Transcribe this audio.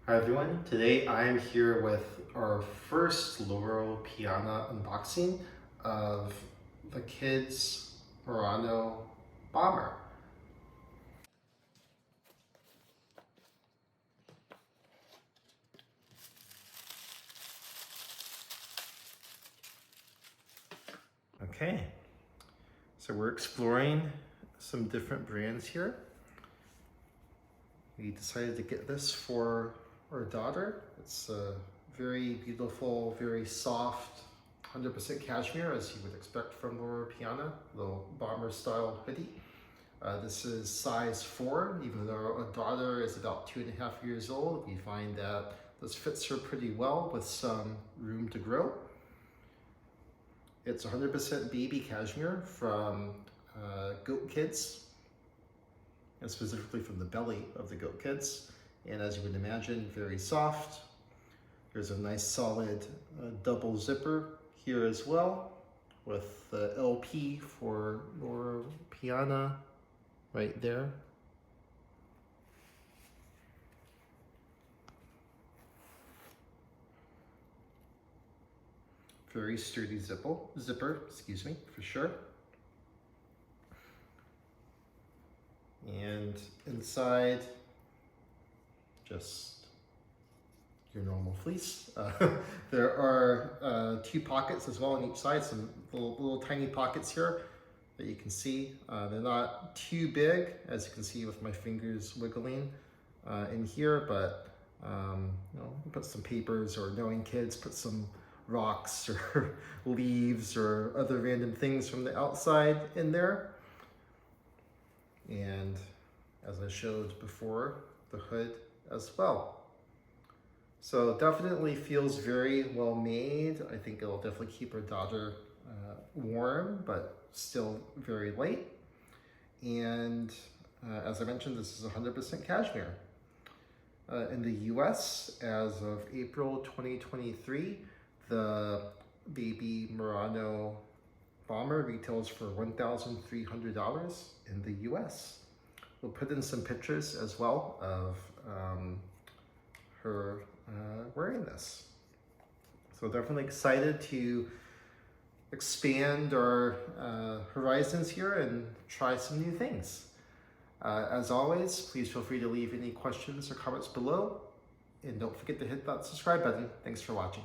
Hi everyone, today I am here with our first Loro Piana unboxing of the kids' Merano bomber. Okay, so we're exploring some different brands here. We decided to get this for our daughter. It's a very beautiful, very soft, 100% cashmere, as you would expect from Loro Piana, little bomber style hoodie. This is size 4, even though our daughter is about 2.5 years old. We find that this fits her pretty well with some room to grow. It's 100% baby cashmere from goat kids, and specifically from the belly of the goat kids. And as you would imagine, very soft. There's a nice solid double zipper here as well, with the LP for Loro Piana right there. Very sturdy zipper, excuse me, for sure. And inside, just your normal fleece. There are 2 pockets as well on each side, some little tiny pockets here that you can see. They're not too big, as you can see with my fingers wiggling in here, but put some papers, or knowing kids, put some rocks or leaves or other random things from the outside in there. And as I showed before, the hood as well. So definitely feels very well made. I think it'll definitely keep our daughter warm, but still very light. And as I mentioned, this is 100% cashmere. In the US, as of April 2023, the baby Merano bomber retails for $1,300 in the US. We'll put in some pictures as well of her wearing this. So definitely excited to expand our horizons here and try some new things. As always, please feel free to leave any questions or comments below, and don't forget to hit that subscribe button. Thanks for watching.